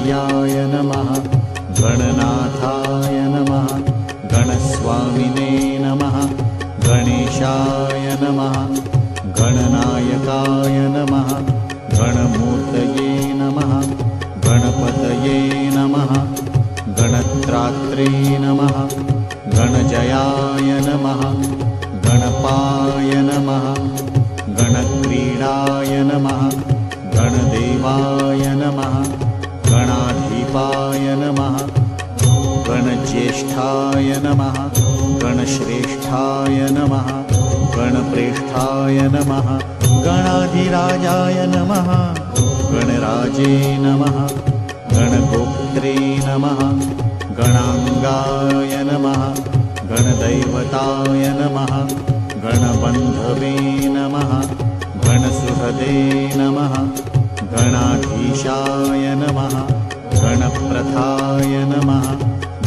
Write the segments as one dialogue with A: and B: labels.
A: गणप्रियाय नमः गणनाथाय नमः गणस्वामिने नमः गणेशाय नमः गणनायकाय नमः गणमूर्तये नमः गणपतये नमः गणत्रात्रे नमः गणजयाय नमः गणपाय नमः गणक्रीडाय नमः गणदेवाय नमः गणाधिपाय नमः गणज्येष्ठाय नमः गणश्रेष्ठाय नमः गणप्रेष्ठाय नमः गणाधिराजाय नमः गणराजे नमः गणगोप्त्रे नमः गणांगाय नमः गणदैवताय नमः गणबन्धवे नमः गणसुहृदे नमः गणाधीशाय नमः गणप्रथाय नमः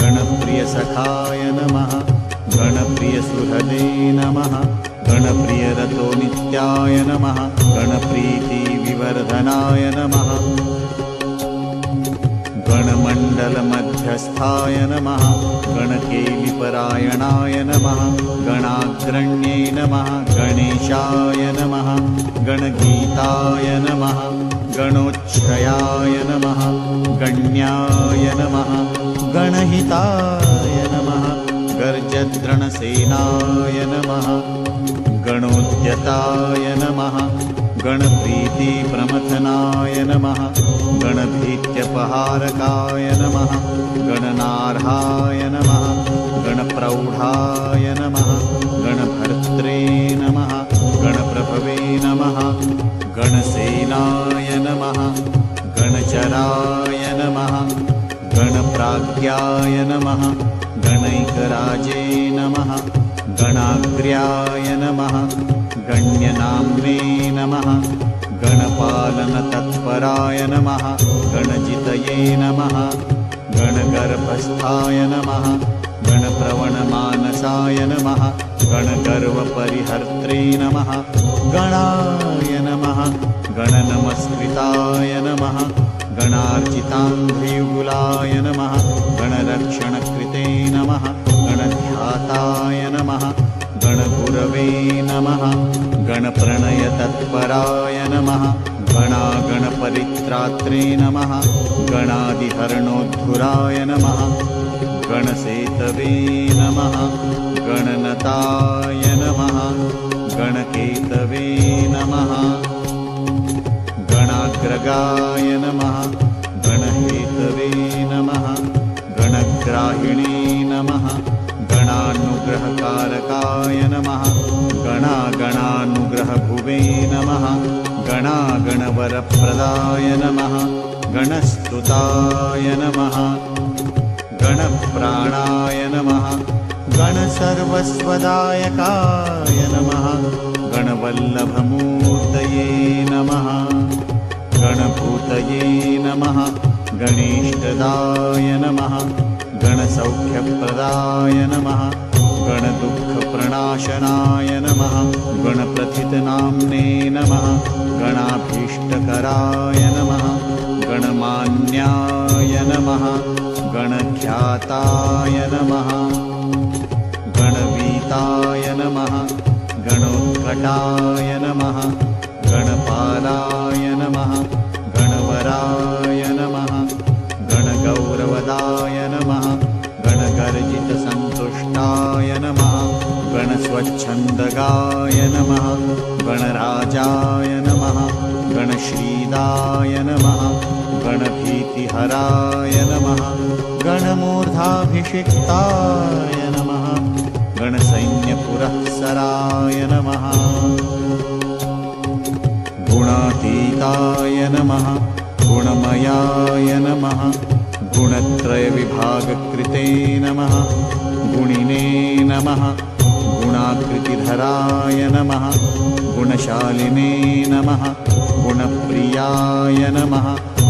A: गणप्रियसखाय नमः गणप्रियसुहृदे नमः गणप्रियरतो नित्याय नमः गणप्रीतिविवर्धनाय नमः गणमण्डलमध्यस्थाय नमः गणकेलिपरायणाय नमः गणाग्रण्ये नमः गणेशाय नमः गणगीताय नमः गणोच्छ्रयाय नमः गण्याय नमः गणहिताय नमः गर्जद्रणसेनाय नमः गणोद्यताय नमः गणप्रीतिप्रमथनाय नमः गणभीत्यपहारकाय नमः गणनार्हाय नमः गणप्रौढाय नमः गणभर्त्रे नमः गणप्रभवे नमः गणसेनाय नमः गणचराय नमः गणप्राज्ञाय नमः गणैकराजे नमः गणाग्र्याय नमः गण्यनाम्ने नमः गणपालनतत्पराय नमः गणजितये नमः गणगर्भस्थाय नमः गणप्रवणमानसाय नमः गणगर्वपरिहर्त्रे नमः गणाय नमः गणनमस्कृताय नमः गणार्चिताङ्घ्रियुगुलाय नमः गणरक्षणकृते नमः गणध्याताय नमः गणगुरवे नमः गणप्रणयतत्पराय नमः गणागणपरित्रात्रे नमः गणादिहरणोद्धुराय नमः गणसेतवे नमः गणनताय नमः गणकेतवे नमः गणाग्रगाय नमः गणहेतवे नमः गणग्राहिणे नमः गणानुग्रहकारकाय नमः गणागणानुग्रहभुवे नमः गणागणवरप्रदाय नमः गणस्तुताय नमः गणप्राणाय नमः गणसर्वस्वदायकाय नमः गणवल्लभमूर्तये नमः गणभूतये नमः गणेष्टदाय नमः गणसौख्यप्रदाय नमः गणदुःखप्रणाशनाय नमः गणप्रथितनाम्ने नमः गणाभीष्टकराय नमः गणमान्याय नमः गणख्याताय नमः गणवीताय नमः गणोत्कटाय नमः गणपालाय नमः गणवराय नमः गणगौरवदाय नमः गणगर्जितसन्तुष्टाय नमः गणस्वच्छन्दगाय नमः गणराजाय नमः गणश्रीदाय नमः गणभीतिहराय नमः गणमूर्धाभिषिक्ताय नमः गणसैन्यपुरःसराय नमः गुणातीताय नमः गुणमयाय नमः गुणत्रयविभागकृते नमः गुणिने नमः गुणाकृतिधराय नमः गुणशालिने नमः गुणप्रियाय नमः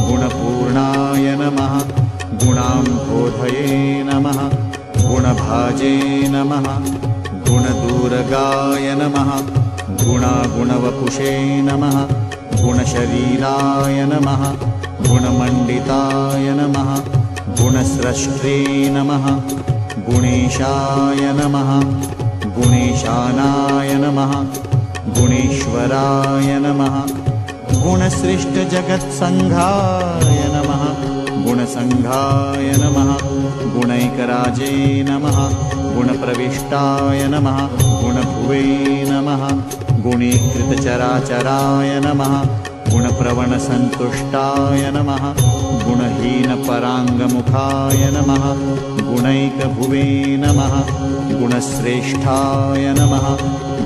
A: गुणपूर्णाय नमः गुणाम्भोधये नमः गुणभाजे नमः गुणदूरगाय नमः गुणागुणवपुषे नमः गुणशरीराय नमः गुणमण्डिताय नमः गुणस्रष्टे नमः गुणेशाय नमः गुणेशानाय नमः गुणेश्वराय नमः गुणसृष्टजगत्सङ्घाय नमः गुणसङ्घाय नमः गुणैकराजे नमः गुणप्रविष्टाय नमः गुणभुवे नमः गुणीकृतचराचराय नमः गुणप्रवणसन्तुष्टाय नमः गुणहीनपराङ्गमुखाय नमः गुणैकभुवे नमः गुणश्रेष्ठाय नमः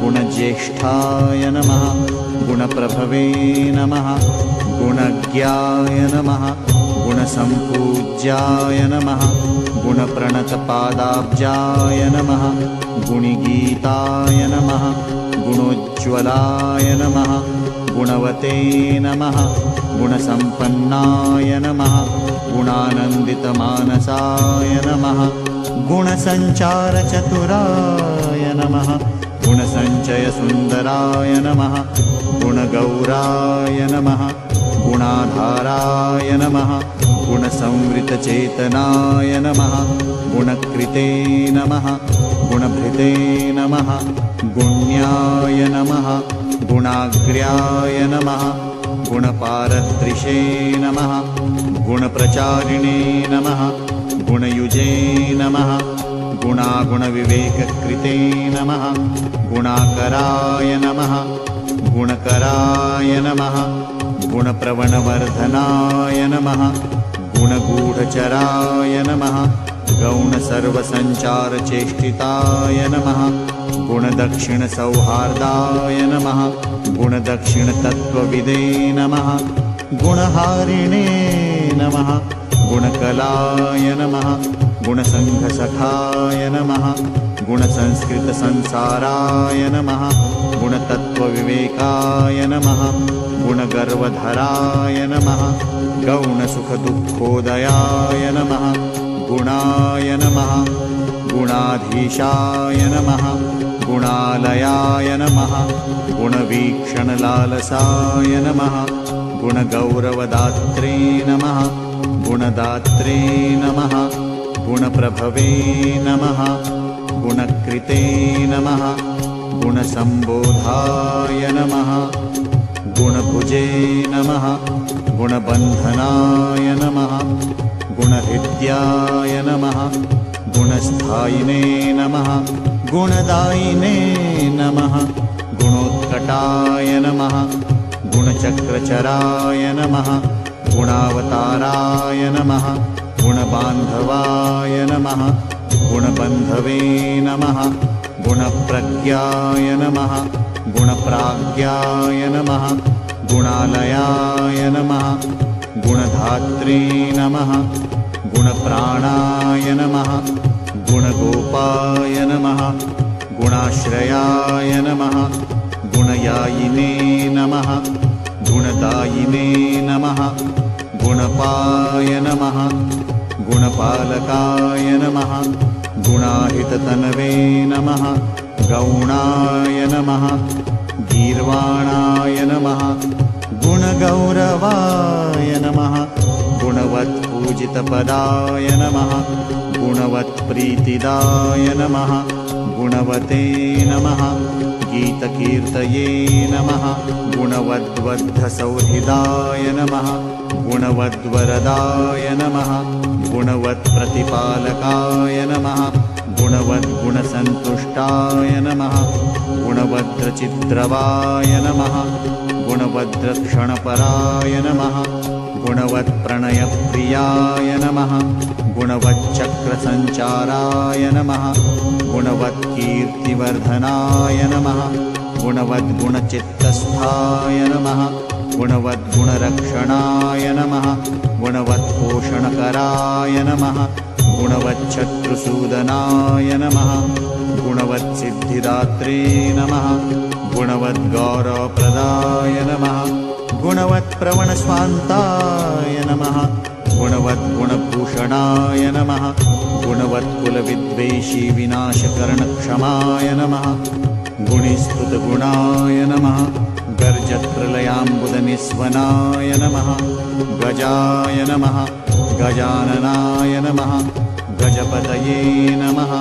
A: गुणज्येष्ठाय नमः गुणप्रभवे नमः गुणज्ञाय नमः गुणसम्पूज्याय नमः गुणप्रणतपादाब्जाय नमः गुणिगीताय नमः गुणोज्ज्वलाय नमः गुणवते नमः गुणसम्पन्नाय नमः गुणानन्दितमानसाय नमः गुणसञ्चारचतुराय नमः गुणसञ्चयसुन्दराय नमः गुणगौराय नमः गुणाधाराय नमः गुणसंवृतचेतनाय नमः गुणकृते नमः गुणभृते नमः गुण्याय नमः गुणाग्र्याय नमः गुणपारदृशे नमः गुणप्रचारिणे नमः गुणयुजे नमः गुणागुणविवेककृते नमः गुणाकराय नमः गुणकराय नमः गुणप्रवणवर्धनाय नमः गुणगूढचराय नमः गौणसर्वसञ्चारचेष्टिताय नमः गुणदक्षिणसौहार्दाय नमः गुणदक्षिणतत्त्वविदे नमः गुणहारिणे नमः गुणकलाय नमः गुणसङ्घसखाय नमः गुणसंस्कृतसंसाराय नमः गुणतत्त्वविवेकाय नमः गुणगर्वधराय नमः गौणसुखदुःखोदयाय नमः गुणाय नमः गुणाधीशाय नमः गुणालयाय नमः गुणवीक्षणलालसाय नमः गुणगौरवदात्रे नमः गुणदात्रे नमः गुणप्रभवे नमः गुणकृते नमः गुणसम्बोधाय नमः गुणभुजे नमः गुणबन्धनाय नमः गुणहृद्याय नमः गुणस्थायिने नमः गुणदायिने नमः गुणोत्कटाय नमः गुणचक्रचराय नमः गुणावताराय नमः गुणबान्धवाय नमः गुणबन्धवे नमः गुणप्रज्ञाय नमः गुणप्राज्ञाय नमः गुणालयाय नमः गुणधात्रे नमः गुणप्राणाय नमः गुणगोपाय नमः गुणाश्रयाय नमः गुणयायिने नमः गुणदायिने नमः गुणपाय नमः गुणपालकाय नमः गुणाहिततनवे नमः गौणाय नमः गीर्वाणाय नमः गुणगौरवाय नमः गुणवत्पूजितपदाय नमः गुणवत्प्रीतिदाय नमः गुणवते नमः गीतकीर्तये नमः गुणवद्वद्धसौहृदाय नमः गुणवद्वरदाय नमः गुणवत्प्रतिपालकाय नमः गुणवद्गुणसन्तुष्टाय नमः गुणवद्रचिद्रवाय नमः गुणवद्रक्षणपराय नमः गुणवत्प्रणयप्रियाय नमः गुणवच्चक्रसञ्चाराय नमः गुणवत्कीर्तिवर्धनाय नमः गुणवद्गुणचित्तस्थाय नमः गुणवद्गुणरक्षणाय नमः गुणवत्पोषणकराय नमः गुणवच्छत्रुसूदनाय नमः गुणवत्सिद्धिदात्रे नमः गुणवद्गौरवप्रदाय नमः गुणवत्प्रवणस्वान्ताय नमः गुणवद्गुणभूषणाय नमः गुणवत्कुलविद्वेषी विनाशकरणक्षमाय नमः गुणिस्तुतगुणाय नमः गर्जत्रलयाम्बुदनिस्वनाय नमः गजाय नमः गजाननाय नमः गजपतये नमः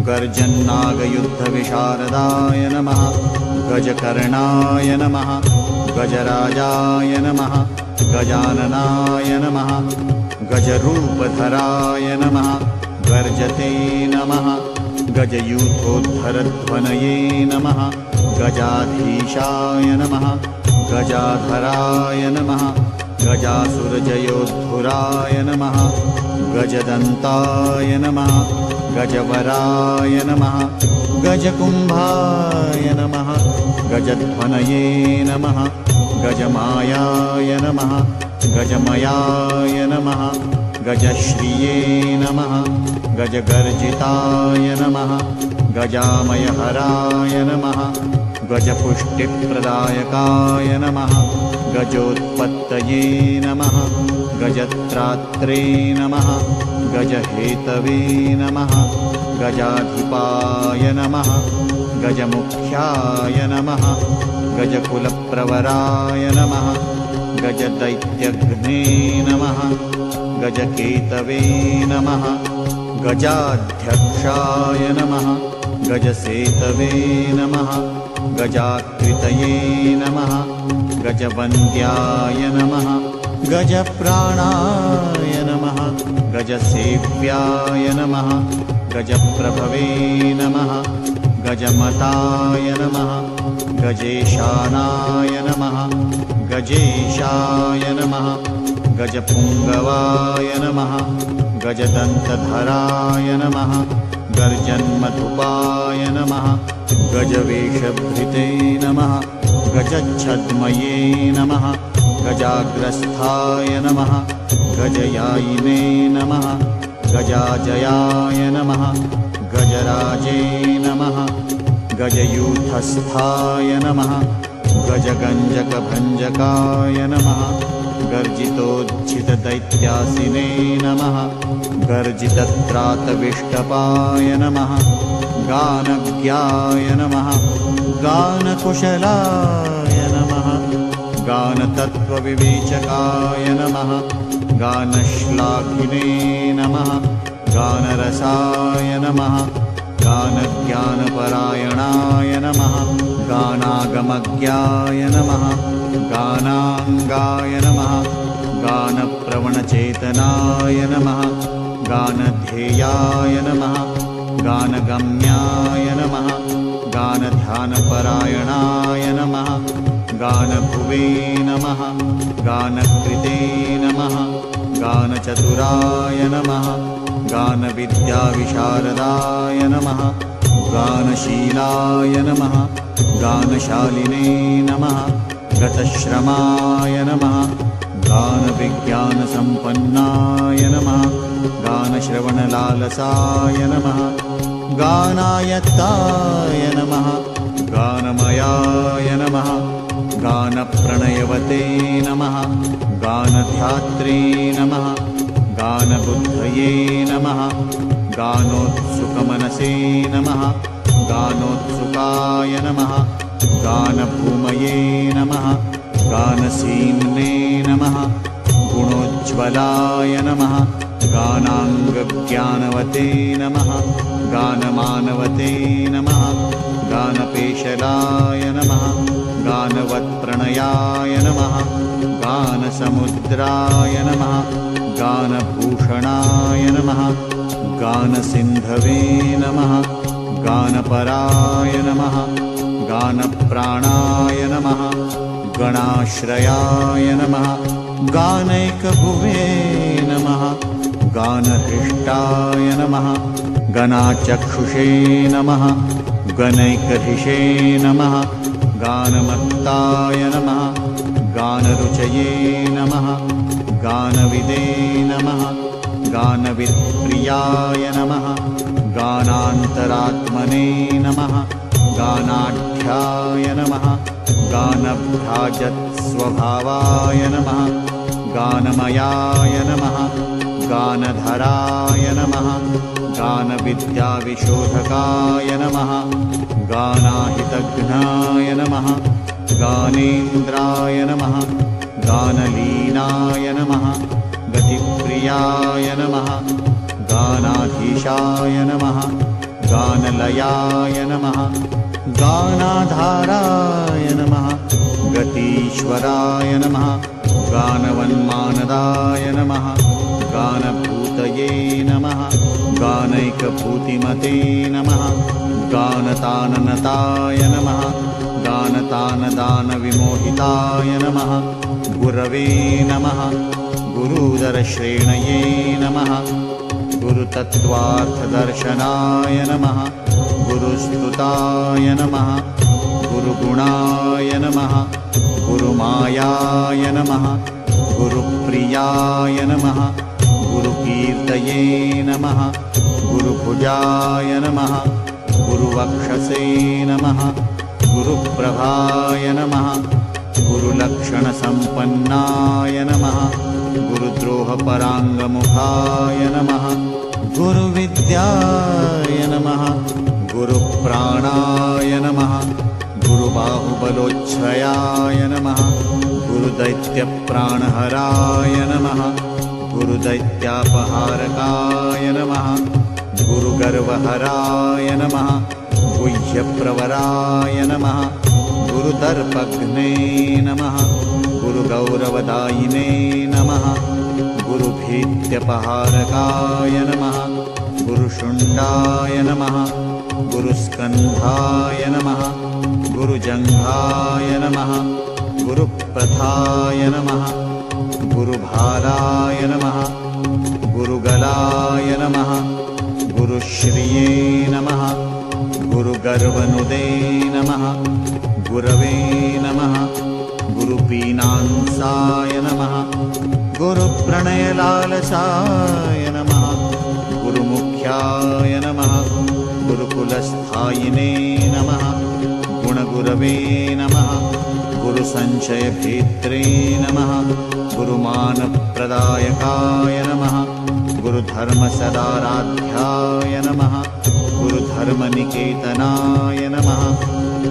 A: गर्जन्नागयुद्धविशारदाय नमः गजकर्णाय नमः गजराजाय नमः गजाननाय नमः गजरूपधराय नमः गर्जते नमः गजयूथोद्धरध्वनये नमः गजाधीशाय नमः गजाधराय नमः गजासुरजयोद्धुराय नमः गजदन्ताय नमः गजवराय नमः गजकुम्भाय नमः गजध्वनये नमः गजमायाय नमः गजमयाय नमः गजश्रिये नमः गजगर्जिताय नमः गजामयहराय नमः गजपुष्टिप्रदायकाय नमः गजोत्पत्तये नमः गजत्रात्रे नमः गजहेतवे नमः गजाधिपाय नमः गजमुख्याय नमः गजकुलप्रवराय नमः गजदैत्यघ्ने नमः गजकेतवे नमः गजाध्यक्षाय नमः गजसेतवे नमः गजाकृतये नमः गजवन्द्याय नमः गजप्राणाय नमः गजसेव्याय नमः गजप्रभवे नमः गजमताय नमः गजेशानाय नमः गजेशाय नमः गजपुङ्गवाय नमः गजदन्तधराय नमः गर्जन्मधुपाय नमः गजवेषभृते नमः गजच्छद्मये नमः गजाग्रस्थाय नमः गजयायिने नमः गजाजयाय नमः गजराजे नमः गजयूथस्थाय नमः गजगञ्जकभञ्जकाय नमः गर्जितोज्झितदैत्यासिने नमः गर्जितत्रातविष्टपाय नमः गानज्ञाय नमः गानकुशलाय नमः गानतत्त्वविवेचकाय नमः गानश्लाघिने नमः गानरसाय नमः गानज्ञानपरायणाय नमः गानागमज्ञाय नमः गानाङ्गाय नमः गानप्रवणचेतनाय नमः गानध्येयाय नमः गानगम्याय नमः गानध्यानपरायणाय नमः गानभुवे नमः गानकृते नमः गानचतुराय नमः गानविद्याविशारदाय नमः गानशीलाय नमः गानशालिने नमः गतश्रमाय नमः गानविज्ञानसम्पन्नाय नमः गानश्रवणलालसाय नमः गानायत्ताय नमः गानमयाय नमः गानप्रणयवते नमः गानध्यात्रे नमः गानबुद्धये नमः गानोत्सुकमनसे नमः गानोत्सुकाय नमः गानभूमये नमः गानसीम्ने नमः गुणोज्ज्वलाय नमः गानाङ्गज्ञानवते नमः गानमानवते नमः गानपेशलाय नमः गानवत्प्रणयाय नमः गानसमुद्राय नमः गानभूषणाय नमः गानसिन्धवे नमः गानपराय नमः गानप्राणाय नमः गणाश्रयाय नमः गानैकभुवे नमः गानहृष्टाय नमः गणाचक्षुषे नमः गणैकधिषे नमः गानमत्ताय नमः गानरुचये नमः गानविदे नमः गानवित्प्रियाय नमः गानान्तरात्मने नमः गानाढ्याय नमः गानभ्राजत्स्वभावाय नमः गानमयाय नमः गानधराय नमः गानविद्याविशोधकाय नमः गानाहितघ्नाय नमः गानेन्द्राय नमः गानलीनाय नमः गतिप्रियाय नमः गानाधीशाय नमः गानलयाय नमः गानाधाराय नमः गतीश्वराय नमः गानवन्मानदाय नमः गानभूतये नमः गानैकभूतिमते नमः गानताननताय नमः गानतानदानविमोहिताय नमः गुरवे नमः गुरुदरश्रेणये नमः गुरुतत्त्वार्थदर्शनाय नमः गुरुस्तुताय नमः गुरुगुणाय नमः गुरुमायाय नमः गुरुप्रियाय नमः गुरुकीर्तये नमः गुरुभुजाय नमः गुरुवक्षसे नमः गुरुप्रभाय नमः गुरुलक्षणसम्पन्नाय नमः गुरुद्रोहपराङ्गमुखाय नमः गुरुविद्याय नमः गुरुप्राणाय नमः गुरुबाहुबलोच्छ्रयाय नमः गुरुदैत्यप्राणहराय नमः गुरुदैत्यापहारकाय नमः गुरुगर्वहराय नमः गुह्यप्रवराय नमः गुरुदर्पघ्ने नमः गुरुगौरवदायिने नमः गुरुभीत्यपहारकाय नमः गुरुशुण्डाय नमः गुरुस्कन्धाय नमः गुरुजङ्घाय नमः गुरुप्रथाय नमः गुरुभाराय नमः गुरुगलाय नमः गुरुश्रिये नमः गुरुगर्वनुदे नमः गुरवे नमः गुरुपीनांसाय नमः गुरुप्रणयलालसाय नमः गुरुमुख्याय नमः गुरुकुलस्थायिने नमः गुणगुरवे नमः गुरुसंशयभेत्रे नमः गुरुमानप्रदायकाय नमः गुरुधर्मसदाराध्याय नमः गुरुधर्मनिकेतनाय नमः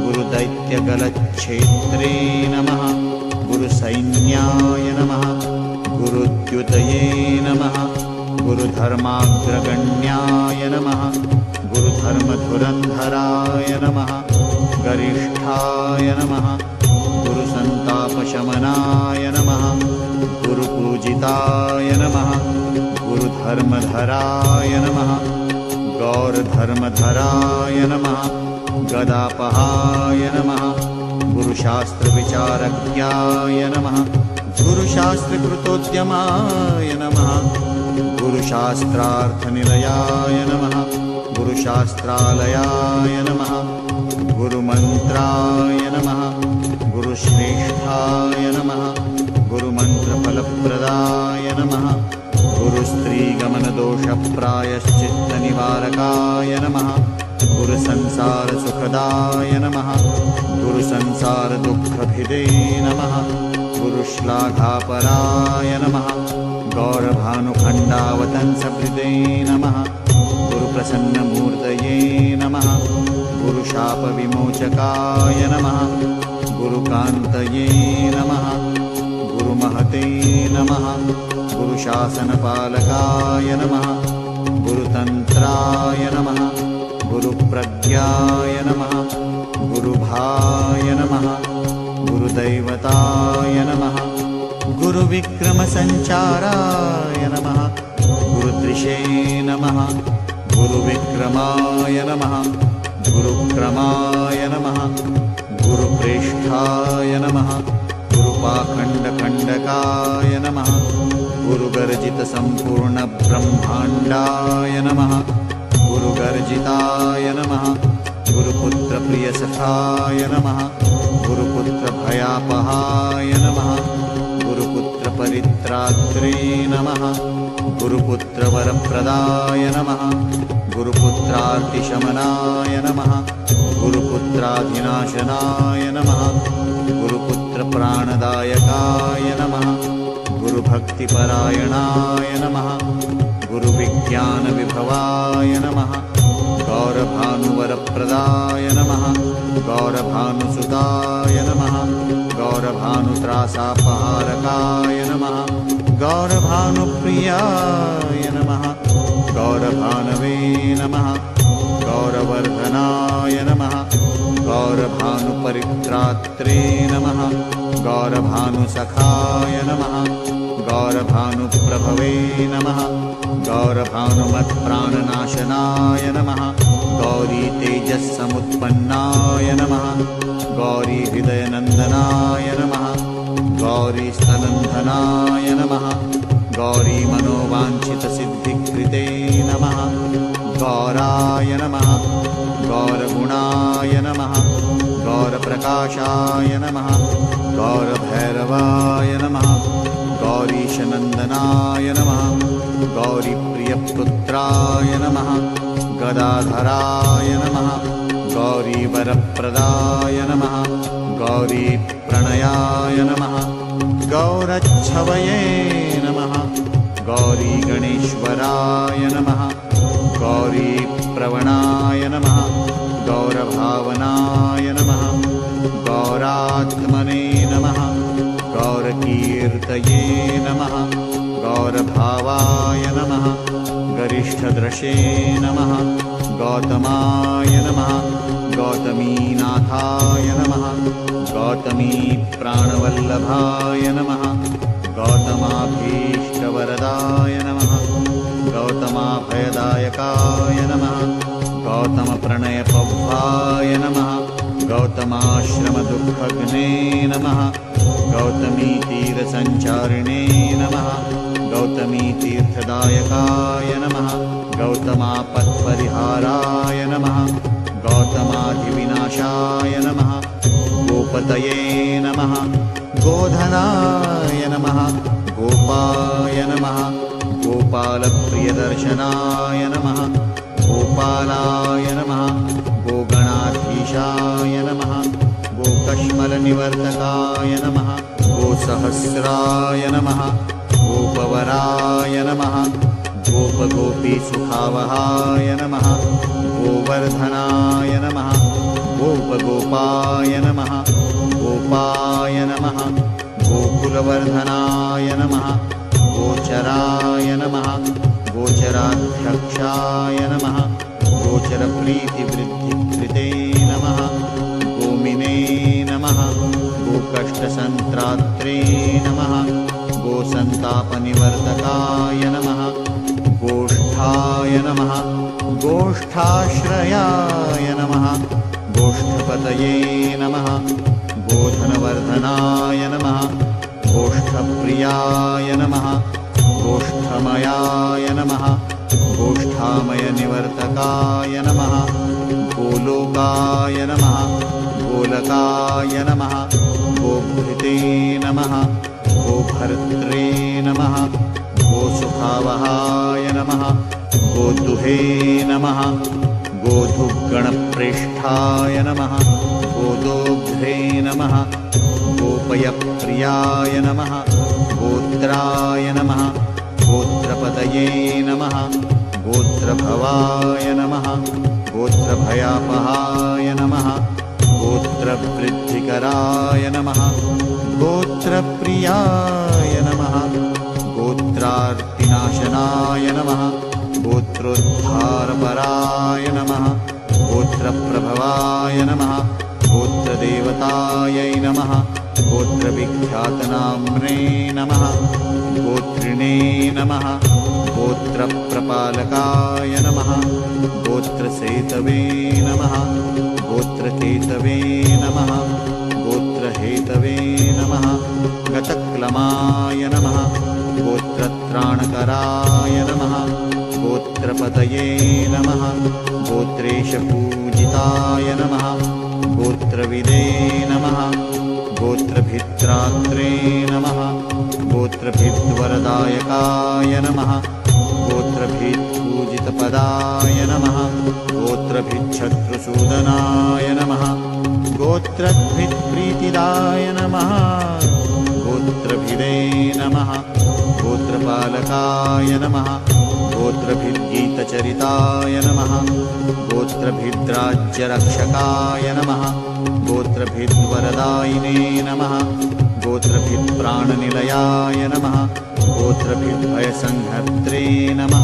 A: गुरुदैत्यगलच्छेत्रे नमः गुरुसैन्याय नमः गुरुद्युतये नमः गुरुधर्माग्रगण्याय नमः गुरुधर्मधुरन्धराय नमः गरिष्ठाय नमः गुरुसन्तापशमनाय नमः गुरुपूजिताय नमः गुरुधर्मधराय नमः गौरधर्मधराय नमः गदापहाय नमः गुरुशास्त्रविचारज्ञाय नमः गुरुशास्त्रकृतोद्यमाय नमः गुरुशास्त्रार्थनिलयाय नमः गुरुशास्त्रालयाय नमः गुरुमन्त्राय नमः गुरुश्रेष्ठाय नमः गुरुमन्त्रफलप्रदाय नमः गुरुस्त्रीगमनदोषप्रायश्चित्तनिवारकाय नमः गुरुसंसारसुखदाय नमः गुरुसंसारदुःखभिदे नमः गुरुश्लाघापराय नमः गौरभानुखण्डावतंसभृदे नमः गुरुप्रसन्नमूर्तये नमः गुरुशापविमोचकाय नमः गुरुकान्तये नमः गुरुमहते नमः गुरुशासनपालकाय नमः गुरुतन्त्राय नमः गुरुप्रज्ञाय नमः गुरुभाय नमः गुरुदैवताय नमः गुरुविक्रमसञ्चाराय नमः गुरुदृशे नमः गुरुविक्रमाय नमः गुरुक्रमाय नमः गुरुप्रेष्ठाय नमः गुरुपाखण्डखण्डकाय नमः गुरुगर्जितसम्पूर्णब्रह्माण्डाय नमः गुरुगर्जिताय नमः गुरुपुत्रप्रियसखाय नमः गुरुपुत्रभयापहाय नमः गुरुपुत्रपरित्रात्रे नमः गुरुपुत्रवरप्रदाय नमः गुरुपुत्रार्तिशमनाय नमः गुरुपुत्राधिनाशनाय नमः गुरुपुत्रप्राणदायकाय नमः गुरुभक्तिपरायणाय नमः गुरुविज्ञानविभवाय नमः गौरभानुवरप्रदाय नमः गौरभानुसुताय नमः गौरवासापहारकाय नमः गौरभानुप्रियाय नमः गौरभानवे नमः गौरवर्धनाय नमः गौरभानुपरित्रात्रे नमः गौरभानुसखाय नमः गौरभानुप्रभवे नमः गौरभानुमत्प्राणनाशनाय नमः गौरी तेजस्समुत्पन्नाय नमः गौरी हृदयनन्दनाय नमः गौरी स्तनन्धनाय नमः गौरी मनोवाञ्छितसिद्धिकृते नमः गौराय नमः गौरगुणाय नमः गौरप्रकाशाय नमः गौरभैरवाय नमः गौरीशनन्दनाय नमः गौरीप्रियपुत्राय नमः गदाधराय नमः गौरीवरप्रदाय नमः गौरीप्रणयाय नमः गौरच्छवये नमः गौरीगणेश्वराय नमः गौरीप्रवणाय नमः गौरभावनाय नमः गौरात्मने नमः गौरकीर्तये नमः गौरभावाय नमः गरिष्ठदृशे नमः गौतमाय नमः गौतमीनाथाय नमः गौतमीप्राणवल्लभाय नमः गौतमाभीष्टवरदाय नमः गौतमाभयदायकाय नमः गौतमप्रणयपौवाय नमः गौतमाश्रमदुःखघ्ने नमः गौतमीतीरसञ्चारिणे नमः गौतमीतीर्थदायकाय नमः गौतमापत्परिहाराय नमः गौतमाधिविनाशाय नमः गोपतये नमः गोधनाय नमः गोपाय नमः गोपालप्रियदर्शनाय नमः गोपालाय नमः गोगणाधीशाय नमः गोकश्मलनिवर्तकाय नमः गोसहस्राय नमः गोपवराय नमः गोपगोपीसुखावहाय नमः गोवर्धनाय नमः गोपगोपाय नमः गोपाय नमः गोकुलवर्धनाय नमः गोचराय नमः गोचराध्यक्षाय नमः गोचरप्रीतिवृद्धिकृते नमः गोमिने नमः गोकष्टसन्त्रात्रे नमः गोसन्तापनिवर्तकाय नमः गोष्ठाय नमः गोष्ठाश्रयाय नमः गोष्ठपतये नमः गोधनवर्धनाय नमः गोष्ठप्रियाय नमः गोष्ठमयाय नमः गोष्ठामयनिवर्तकाय नमः गोलोकाय नमः गोलकाय नमः गोभृते नमः गोभर्त्रे नमः गोसुखावहाय नमः गोदुहे नमः गोधुगणप्रेष्ठाय नमः गोदोग्ध्रे नमः गोपयप्रियाय नमः गोत्राय नमः गोत्रपतये नमः गोत्रभवाय नमः गोत्रभयापहाय नमः गोत्रवृद्धिकराय नमः गोत्रप्रियाय नमः गोत्रार्तिनाशनाय नमः गोत्रोद्धारपराय नमः गोत्रप्रभवाय नमः गोत्रदेवतायै नमः गोत्रविख्यातनाम्ने नमः गोत्रिणे नमः गोत्रप्रपालकाय नमः गोत्रसेतवे नमः गोत्रकेतवे नमः गोत्रहेतवे नमः गतक्लमाय नमः गोत्रत्राणकराय नमः गोत्रपतये नमः गोत्रेशपूजिताय नमः गोत्रविदे नमः गोत्रभित्रात्रे नमः गोत्रभिद्वरदायकाय नमः गोत्रभित्पूजितपदाय नमः गोत्रभिच्छत्रुसूदनाय नमः गोत्रभित्प्रीतिदाय नमः गोत्रभिदे नमः गोत्रपालकाय नमः गोत्रभिद्गीतचरिताय नमः गोत्रभिद्राज्यरक्षकाय नमः गोत्रभिद्वरदायिने नमः गोत्रभित्प्राणनिलयाय नमः गोत्रभिद्भयसंहर्त्रे नमः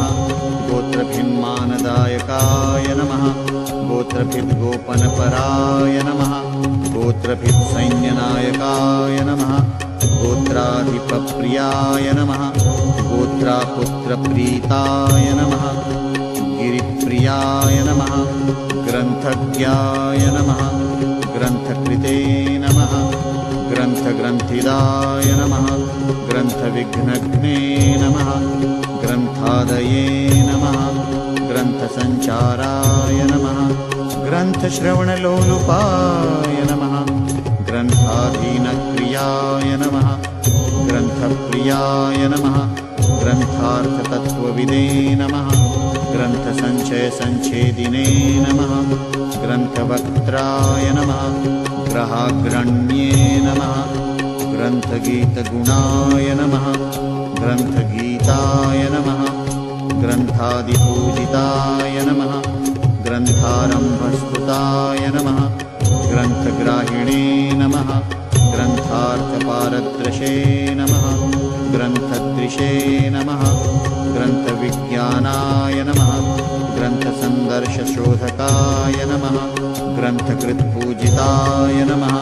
A: गोत्रभिन्मानदायकाय नमः गोत्रभिद्गोपनपराय नमः गोत्रभित्सैन्यनायकाय नमः गोत्राधिपप्रियाय नमः गोत्रापुत्रप्रीताय नमः गिरिप्रियाय नमः ग्रन्थज्ञाय नमः ग्रन्थकृते नमः ग्रन्थग्रन्थिदाय नमः ग्रन्थविघ्नघ्ने नमः ग्रन्थादये नमः ग्रन्थसञ्चाराय नमः ग्रन्थश्रवणलोलुपाय नमः ग्रन्थाधीनक्रियाय नमः ग्रन्थप्रियाय नमः ग्रन्थार्थतत्त्वविदे नमः ग्रन्थसञ्चयसञ्छेदिने नमः ग्रन्थवक्त्राय नमः ग्रहाग्रण्ये नमः ग्रन्थगीतगुणाय नमः ग्रन्थगीताय नमः ग्रन्थादिपूजिताय नमः ग्रन्थारम्भस्तुताय नमः ग्रन्थग्राहिणे नमः ग्रन्थार्थपारदृशे नमः ग्रन्थदृशे नमः ग्रन्थविज्ञानाय नमः ग्रन्थसन्दर्शशोधकाय नमः ग्रन्थकृत्पूजिताय नमः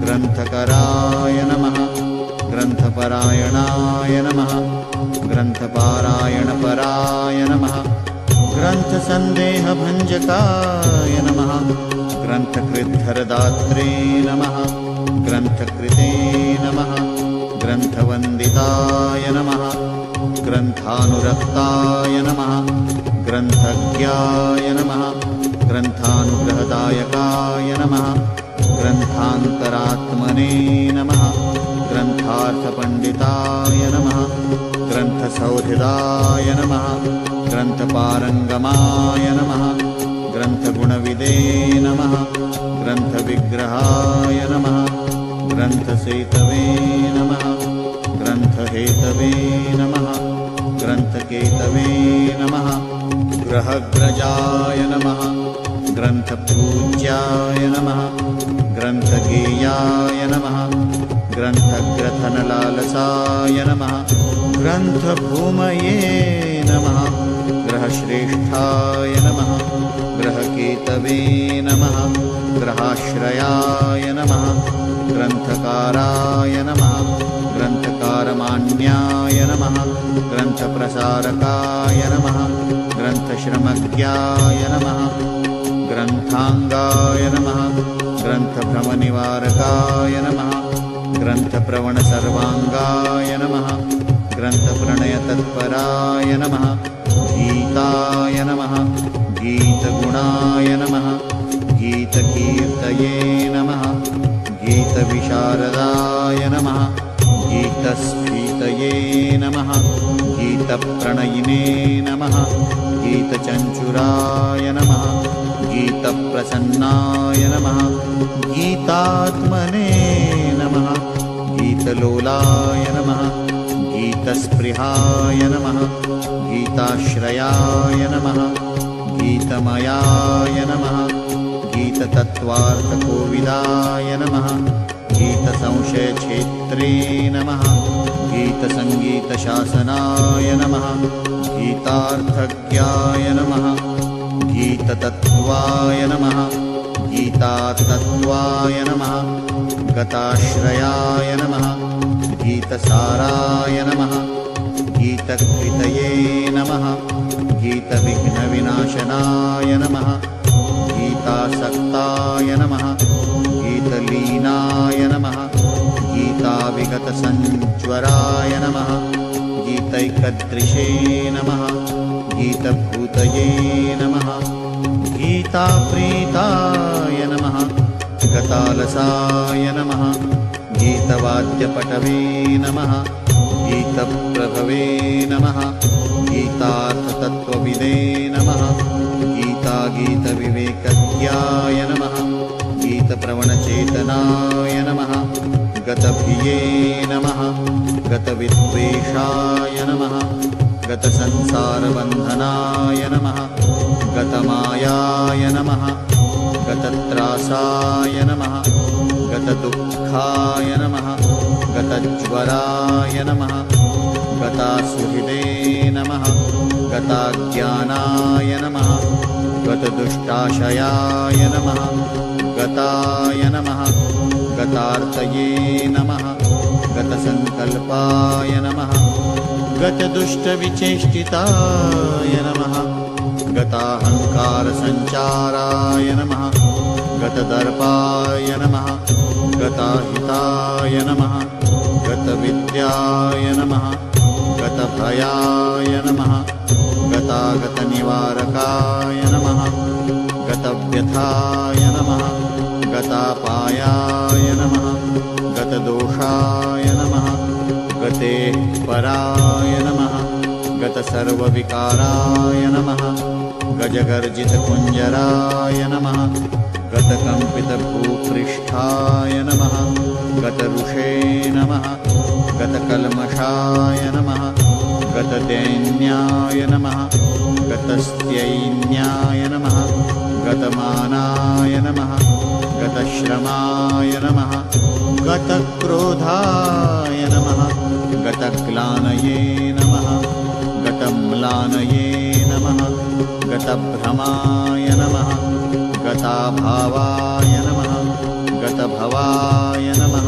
A: ग्रन्थकराय नमः ग्रन्थपरायणाय नमः ग्रन्थपारायणपराय नमः ग्रन्थसन्देहभञ्जकाय नमः ग्रन्थकृद्धरदात्रे नमः ग्रन्थकृते नमः ग्रन्थवन्दिताय नमः ग्रन्थानुरक्ताय नमः ग्रन्थज्ञाय नमः ग्रन्थानुग्रहदायकाय नमः ग्रन्थान्तरात्मने नमः ग्रन्थार्थपण्डिताय नमः ग्रन्थसौहृदाय नमः ग्रन्थपारङ्गमाय नमः ग्रन्थगुणविदे नमः ग्रन्थविग्रहाय नमः ग्रन्थसेतवे नमः ग्रन्थहेतवे नमः ग्रन्थकेतवे नमः ग्रहग्रजाय नमः ग्रन्थपूज्याय नमः ग्रन्थगेयाय नमः ग्रन्थग्रथनलालसाय नमः ग्रन्थभूमये नमः ग्रहश्रेष्ठाय नमः ग्रहकेतवे नमः ग्रहाश्रयाय नमः ग्रन्थकाराय नमः ग्रन्थकारमान्याय नमः ग्रन्थप्रसारकाय नमः ग्रन्थश्रमज्ञाय नमः ग्रन्थाङ्गाय नमः ग्रन्थभ्रमनिवारकाय नमः ग्रन्थप्रवणसर्वाङ्गाय नमः ग्रन्थप्रणयतत्पराय नमः गीताय नमः गीतगुणाय नमः गीतकीर्तये नमः गीतविशारदाय नमः गीतस्फीतये नमः गीतप्रणयिने नमः गीतचञ्चुराय नमः गीतप्रसन्नाय नमः गीतात्मने नमः गीतलोलाय नमः गीतस्पृहाय नमः गीताश्रयाय नमः गीतमयाय नमः गीततत्त्वार्थकोविदाय नमः गीतसंशयक्षेत्रे नमः गीतसङ्गीतशासनाय नमः गीतार्थज्ञाय नमः गीततत्त्वाय नमः गीतातत्त्वाय नमः गताश्रयाय नमः गीतसाराय नमः गीतकृतये नमः गीतविघ्नविनाशनाय नमः गीतासक्ताय नमः गीतलीनाय नमः गीताविगतसञ्ज्वराय नमः गीतैकदृशे नमः गीतभूतये नमः गीताप्रीताय नमः गतालसाय नमः गीतवाद्यपटवे नमः गीतप्रभवे नमः गीतार्थतत्त्वविदे नमः गीतागीतविवेकज्ञाय नमः गीतप्रवणचेतनाय नमः गतभिये नमः गतविद्वेषाय नमः गतसंसारबन्धनाय नमः गतमायाय नमः गतत्रासाय नमः गतदुःखाय नमः गतज्वराय नमः गतासुहृदे नमः गताज्ञानाय नमः गतदुष्टाशयाय नमः गताय नमः गतार्तये नमः गतसङ्कल्पाय नमः गतदुष्टविचेष्टिताय नमः गताहङ्कारसञ्चाराय नमः गतदर्पाय नमः गताहिताय नमः गतविद्याय नमः गतभयाय नमः गतागतनिवारकाय नमः गतव्यथाय नमः गतापायाय नमः गतदोषाय नमः गते पराय नमः गतसर्वविकाराय नमः गजगर्जितकुञ्जराय नमः गतकम्पितभूपृष्ठाय नमः गतऋषे नमः गतकल्मषाय नमः गतदैन्याय नमः गतस्त्यैन्याय नमः गतमानाय नमः गतश्रमाय नमः गतक्रोधाय नमः गतग्लानये नमः गतम्लानये नमः गतभ्रमाय नमः गताभावाय नमः गतभवाय नमः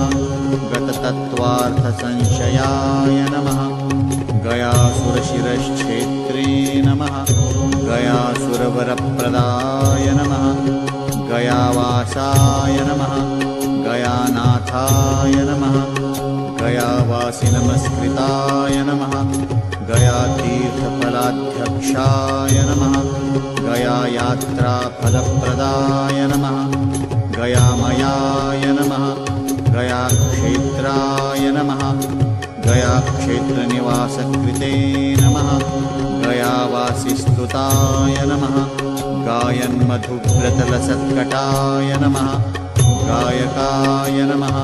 A: गततत्त्वार्थसंशयाय नमः गयासुरशिरश्छेत्रे नमः गयासुरवरप्रदाय नमः गयावासाय नमः गयानाथाय नमः गयावासिनमस्कृताय नमः गयातीर्थफलाध्यक्षाय नमः गयायात्राफलप्रदाय नमः गयामयाय नमः गयाक्षेत्राय नमः गयाक्षेत्रनिवासकृते नमः गयावासिस्तुताय नमः गायन्मधुव्रतलसत्कटाय नमः गायकाय नमः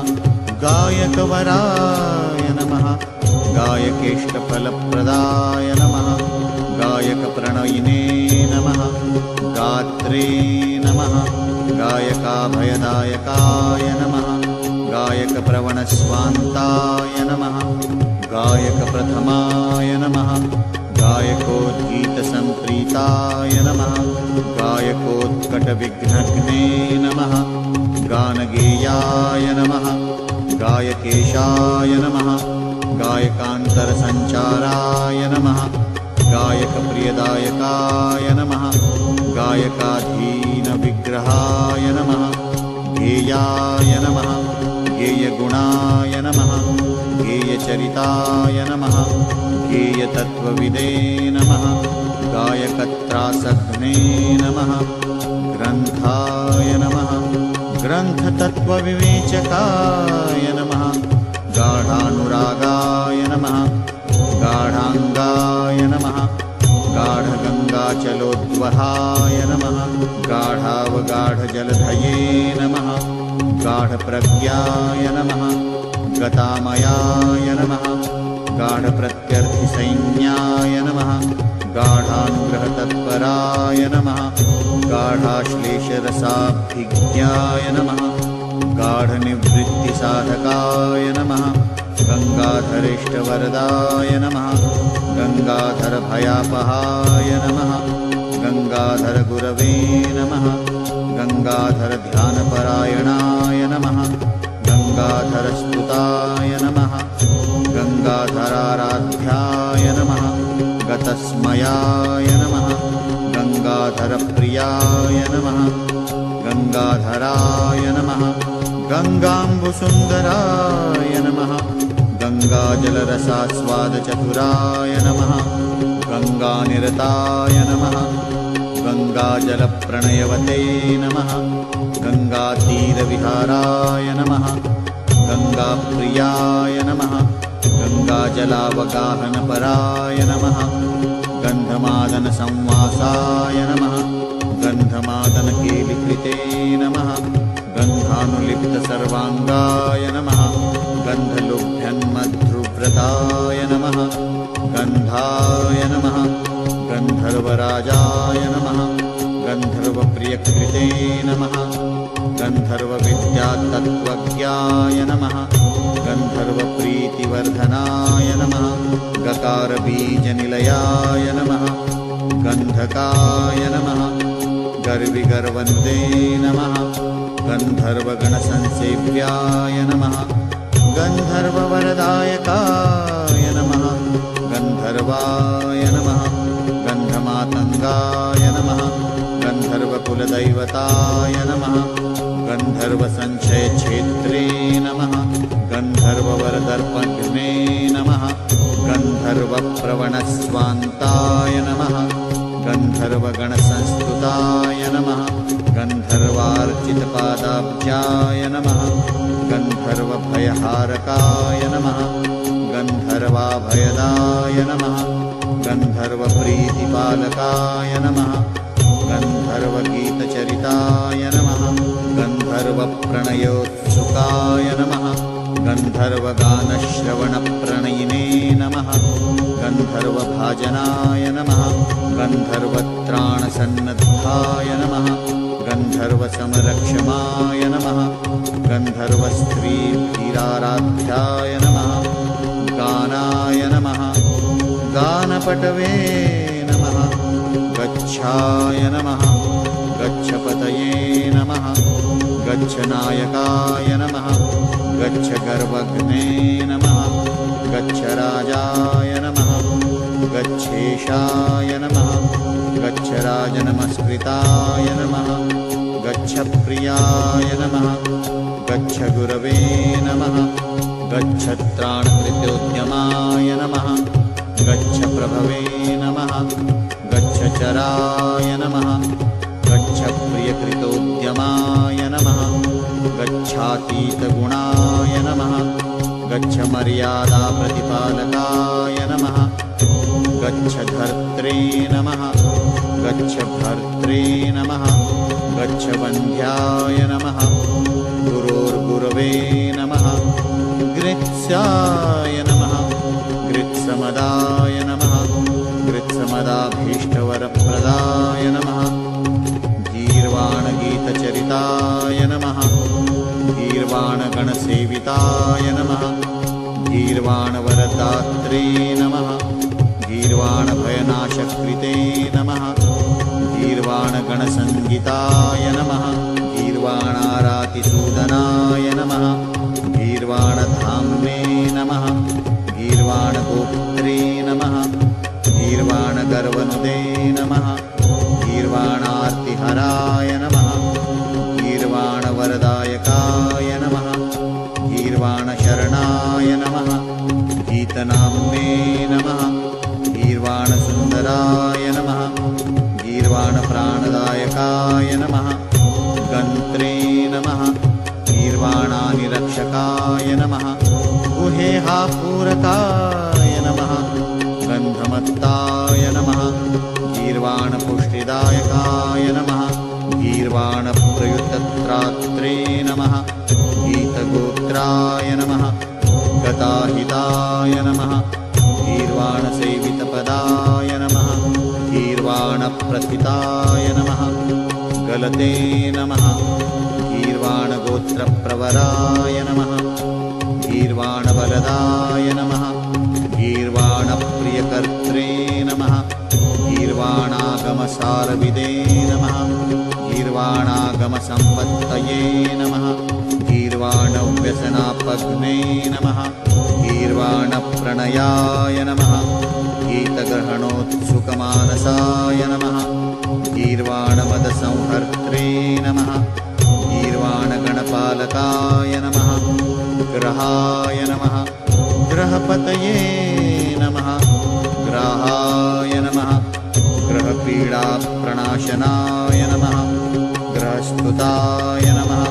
A: गायकवराय नमः गायकेष्टफलप्रदाय नमः गायकप्रणयिने नमः गात्रे नमः गायकाभयदायकाय नमः गायकप्रवणस्वान्ताय नमः गायकप्रथमाय नमः गायकोद्गीतसम्प्रीताय नमः गायकोत्कटविघ्नघ्ने नमः गानगेयाय नमः गायकेशाय नमः गायकान्तरसञ्चाराय नमः गायकप्रियदायकाय नमः गायकाधीनविग्रहाय नमः गेयाय नमः गेयगुणाय नमः गेयचरिताय नमः गेयतत्त्वविदे नमः गायकत्रासघ्ने नमः ग्रन्थाय नमः ग्रन्थतत्त्वविवेचकाय नमः गाढानुरागाय नमः गाढाङ्गाय नमः गाढगङ्गाचलोद्वहाय नमः गाढावगाढजलधये नमः गाढप्रज्ञाय नमः गतामयाय नमः गाढप्रत्यर्थिसैन्याय नमः गाढानुग्रहतत्पराय नमः गाढाश्लेषरसाभिज्ञाय नमः गाढनिवृत्तिसाधकाय नमः गङ्गाधरेष्टवरदाय नमः गङ्गाधरभयापहाय नमः गङ्गाधरगुरवे नमः गङ्गाधरध्यानपरायणाय नमः गङ्गाधरस्तुताय नमः गङ्गाधराराध्याय नमः गतस्मयाय नमः गङ्गाधरप्रियाय नमः गङ्गाधराय नमः गङ्गाम्बुसुन्दराय नमः गङ्गाजलरसास्वादचतुराय नमः गङ्गानिरताय नमः गङ्गाजलप्रणयवते नमः गङ्गातीरविहाराय नमः गङ्गाप्रियाय नमः गङ्गाजलावगाहनपराय नमः गन्धमादनसंवासाय नमः गन्धमादनकेलिकृते नमः गन्धानुलिप्तसर्वाङ्गाय नमः गन्धलुभ्यन्मध्रुव्रताय नमः गन्धाय नमः गन्धर्वराजाय नमः गन्धर्वप्रियकृते नमः गन्धर्वविद्यात्तराय गन्धर्वतत्त्वज्ञाय नमः गन्धर्वप्रीतिवर्धनाय नमः गकारबीजनिलयाय नमः गन्धकाय नमः गर्विगर्वन्दे नमः गन्धर्वगणसंसेव्याय नमः गन्धर्ववरदायकाय नमः गन्धर्वाय नमः गन्धमातङ्गाय नमः गन्धर्वकुलदैवताय नमः गन्धर्वसञ्चयक्षेत्रे नमः गन्धर्ववरदर्पघ्ने नमः गन्धर्वप्रवणस्वान्ताय नमः गन्धर्वगणसंस्तुताय नमः गन्धर्वार्चितपादाब्जाय नमः गन्धर्वभयहारकाय नमः गन्धर्वाभयदाय नमः गन्धर्वप्रीतिपालकाय नमः गन्धर्वगीतचरिताय नमः गन्धर्वप्रणयोत्सुकाय नमः गन्धर्वगानश्रवणप्रणयिने नमः गन्धर्वभाजनाय नमः गन्धर्वत्राणसन्नद्धाय नमः गन्धर्वसमरक्षमाय नमः गन्धर्वस्त्रीधीराराध्याय नमः गानाय नमः गानपटवे नमः गच्छाय नमः गच्छपतये नमः गच्छनायकाय नमः गच्छगर्वघ्ने नमः गच्छराजाय नमः गच्छेशाय नमः गच्छराजनमस्कृताय नमः गच्छप्रियाय नमः गच्छगुरवे नमः गच्छत्राणकृत्योद्यमाय नमः गच्छप्रभवे नमः गच्छचराय नमः गच्छप्रियकृतोद्यमाय नमः गच्छातीतगुणाय नमः गच्छमर्यादाप्रतिपालकाय नमः गच्छधर्त्रे नमः गच्छभर्त्रे नमः गच्छवन्ध्याय नमः गुरोर्गुरवे नमः गृत्स्याय नमः गृत्समदाय नमः गृत्समदाभीष्टवरप्रदाय नमः गीर्वाणगीतचरिताय नमः गीर्वाणगणसेविताय नमः गीर्वाणवरदात्रे नमः गीर्वाणभयनाशकृते नमः गीर्वाणगणसङ्गीताय नमः गीर्वाणारातिसूदनाय नमः गीर्वाणधाम्ने नमः गीर्वाणगोप्त्रे नमः गीर्वाणगर्वनुदे नमः गीर्वाणार्तिहराय नमः गीर्वाणवरदायकाय नमः गीर्वाणशरणाय नमः गीतनाम्ने नमः गीर्वाणसुन्दराय नमः गीर्वाणप्राणदायकाय नमः गन्त्रे नमः गीर्वाणानिरक्षकाय नमः गुहेहापूरकाय नमः गन्धमत्ताय नमः गीर्वाणपुष्टिदायकाय नमः गीर्वाणप्रयुक्तत्रात्रे नमः गीतगोत्राय नमः गताहिताय नमः गीर्वाणसेवितपदाय नमः गीर्वाणप्रथिताय नमः गलते नमः गीर्वाणगोत्रप्रवराय नमः गीर्वाणबलदाय नमः गीर्वाणप्रियकर्त्रे नमः गीर्वाणागमसारविदे नमः गीर्वाणागमसम्पत्तये नमः गीर्वाणव्यसनापग्ने नमः गीर्वाणप्रणयाय नमः गीतग्रहणोत्सुकमानसाय नमः गीर्वाणमदसंहर्त्रे नमः गीर्वाणगणपालकाय नमः ग्रहाय नमः ग्रहपतये नमः ग्राहाय नमः ग्रहपीडाप्रणाशनाय नमः ग्रहस्तुताय नमः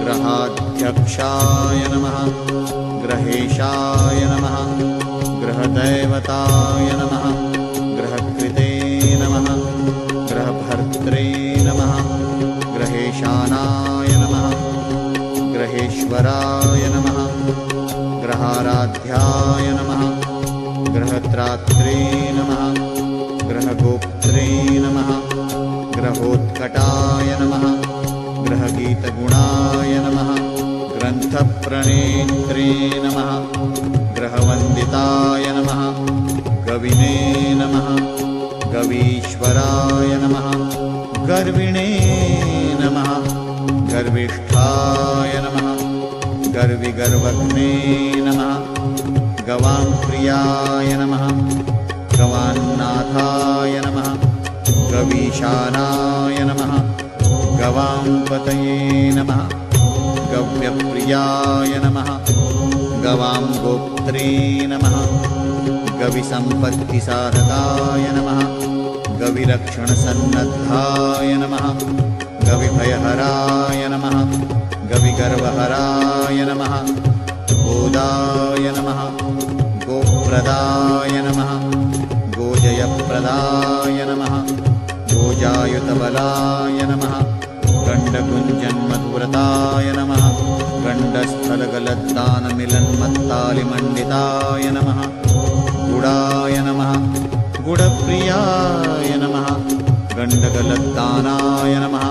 A: ग्रहाध्यक्षाय नमः ग्रहेशाय नमः ग्रहदैवताय नमः ग्रहकृते नमः ग्रहभर्त्रे नमः ग्रहेशानाय नमः ग्रहेश्वराय नमः ग्रहाराध्याय नमः ग्रहत्रात्रे नमः ग्रहगोप्त्रे नमः ग्रहोत्कटाय नमः ग्रहगीतगुणाय नमः ग्रन्थप्रणेत्रे नमः ग्रहवन्दिताय नमः गविने नमः गवीश्वराय नमः गर्विणे नमः गर्विष्ठाय नमः गर्विगर्वघ्ने नमः गवांप्रियाय नमः गवान्नाथाय नमः गवीशानाय नमः गवांपतये नमः गव्यप्रियाय नमः गवांगोप्त्रे नमः गविसम्पत्तिसाधकाय नमः गविरक्षणसन्नद्धाय नमः गविभयहराय नमः गविगर्वहराय नमः गोदाय नमः गोप्रदाय नमः गोजयप्रदाय नमः गोजायुतबलाय नमः गण्डकुञ्जन्मधुव्रताय नमः गण्डस्थलगलद्दानमिलन्मत्तालिमण्डिताय नमः गुडाय नमः गुडप्रियाय नमः गण्डगलद्दानाय नमः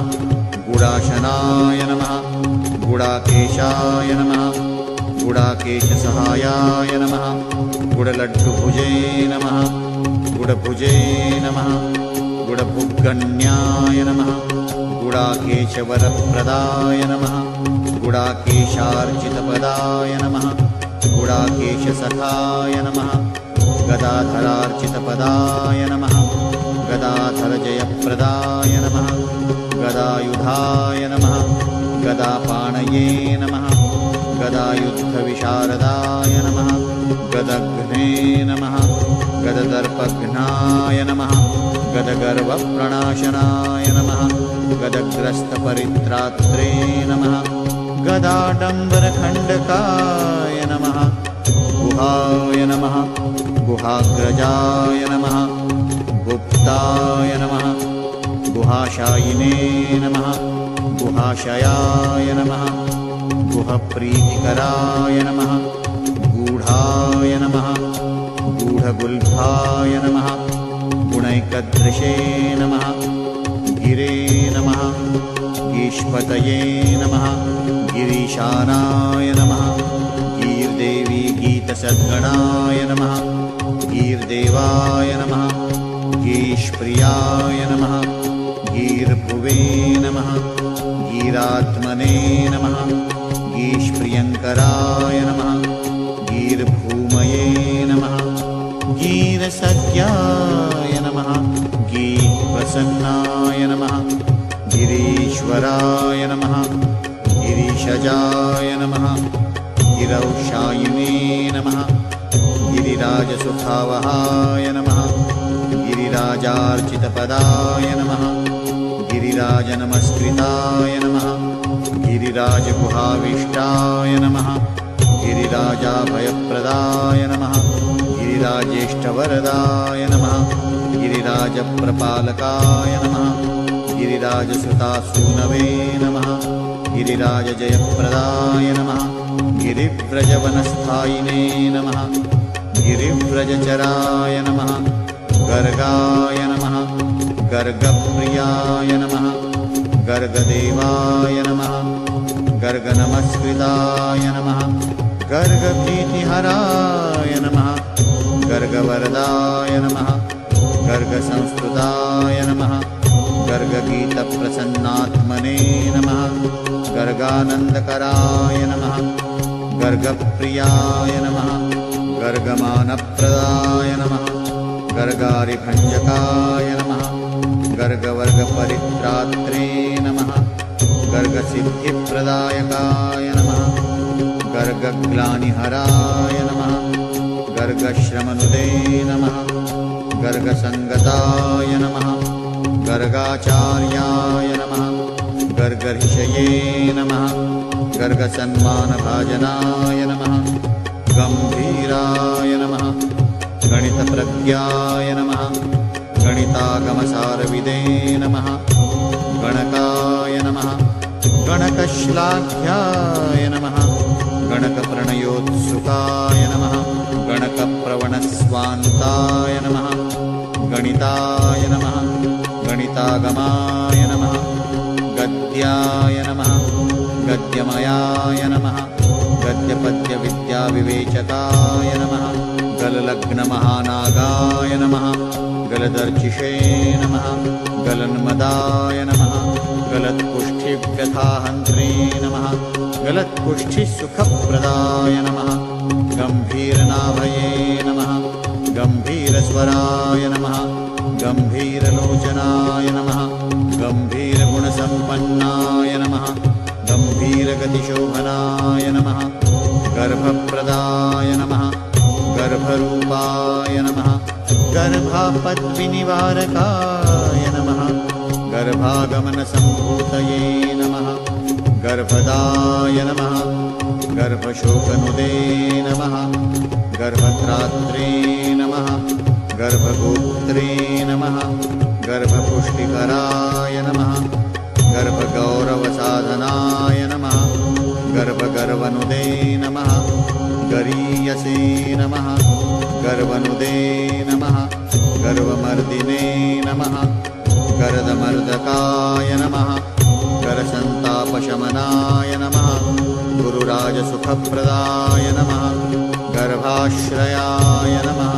A: गुडाशनाय नमः गुडाकेशाय नमः गुडाकेशसहायाय नमः गुडलड्डुभुजे नमः गुडभुजे नमः गुडभुग्गण्याय नमः गुडाकेशवरप्रदाय नमः गुडाकेशार्चितपदाय नमः गुडाकेशसखाय नमः गदाधरार्चितपदाय नमः गदाधरजयप्रदाय नमः गदायुधाय नमः गदापाणये नमः गदायुद्धविशारदाय नमः गदघ्ने नमः गददर्पघ्नाय नमः गदगर्वप्रणाशनाय नमः गदग्रस्तपरित्रात्रे नमः गदाडम्बरखण्डकाय नमः गुहाय नमः गुहाग्रजाय नमः गुप्ताय नमः गुहाशायिने नमः गुहाशयाय नमः गुहप्रीतिकराय नमः गूढाय नमः गूढगुल्फाय नमः गुणैकदृशे नमः गिरे नमः गीष्पतये नमः गिरीशानाय नमः गीर्देवी गीतसद्गणाय नमः गीर्देवाय नमः गीष्प्रियाय नमः गीर्भुवे नमः गीरात्मने नमः गीष्प्रियङ्कराय नमः गीर्भूमये नमः गीरसद्याय नमः गीप्रसन्नाय नमः गिरीश्वराय नमः गिरीशजाय नमः गिरौशायिने नमः गिरिराजसुखावहाय नमः गिरिराजार्चितपदाय नमः गिरिराजनमस्कृताय नमः गिरिराजगुहाविष्टाय नमः गिरिराजाभयप्रदाय नमः गिरिराजेष्टवरदाय नमः गिरिराजप्रपालकाय नमः गिरिराजसुतासूनवे नमः गिरिराजजयप्रदाय नमः गिरिव्रजवनस्थायिने नमः गिरिव्रजचराय नमः गर्गाय नमः गर्गप्रियाय नमः गर्गदेवाय नमः गर्गनमस्कृताय नमः गर्गभीतिहराय नमः गर्गवरदाय नमः गर्गसंस्तुताय नमः गर्गगीतप्रसन्नात्मने नमः गर्गानन्दकराय नमः गर्गप्रियाय नमः गर्गमानप्रदाय नमः गर्गारिभञ्जकाय नमः गर्गवर्गपरित्रात्रे नमः गर्गसिद्धिप्रदायकाय नमः गर्गग्लानिहराय नमः गर्गश्रमनुदे नमः गर्गसङ्गताय नमः गर्गाचार्याय नमः गर्गर्षये नमः गर्गसन्मानभाजनाय नमः गम्भीराय नमः गणितप्रज्ञाय नमः गणितागमसारविदे नमः गणकाय नमः गणकश्लाघ्याय नमः गणकप्रणयोत्सुकाय नमः गणकप्रवणस्वान्ताय नमः गणिताय नमः गणितागमाय नमः गद्याय नमः गद्यमयाय नमः गद्यपद्यविद्याविवेचकाय नमः गललग्नमहानागाय नमः गलदर्चिषे नमः गलन्मदाय नमः गलत्कुष्ठिव्यथाहन्त्रे नमः गलत्कुष्ठिसुखप्रदाय नमः गम्भीरनाभये नमः गम्भीरस्वराय नमः गम्भीरलोचनाय नमः गम्भीरगुणसम्पन्नाय नमः गम्भीरगतिशोभनाय नमः गर्भप्रदाय नमः गर्भरूपाय नमः गर्भापद्विनिवारकाय नमः गर्भागमनसम्भूतये नमः गर्भदाय नमः गर्भशोकनुदे नमः गर्भत्रात्रे नमः गर्भगोत्रे नमः गर्भपुष्टिकराय नमः गर्भगौरवसाधनाय नमः गर्भगर्वनुदे नमः गरीयसे नमः गर्वनुदे नमः गर्वमर्दिने नमः गर्दमर्दकाय नमः गर्सन्तापशमनाय नमः गुरुराजसुखप्रदाय नमः गर्भाश्रयाय नमः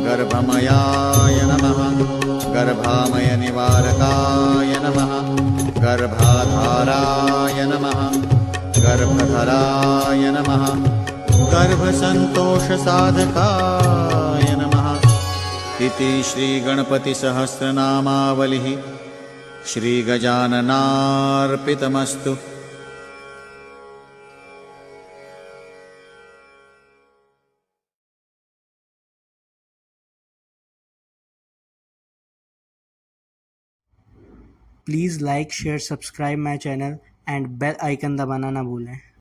A: गर्भमयाय नमः गर्भामयनिवारकाय नमः गर्भाधाराय नमः गर्भधराय नमः गर्भसन्तोषसाधकाय नमः इति श्रीगणपतिसहस्रनामावलिः श्रीगजाननार्पितमस्तु।
B: Please like share subscribe my channel and bell icon दबाना ना भूलें।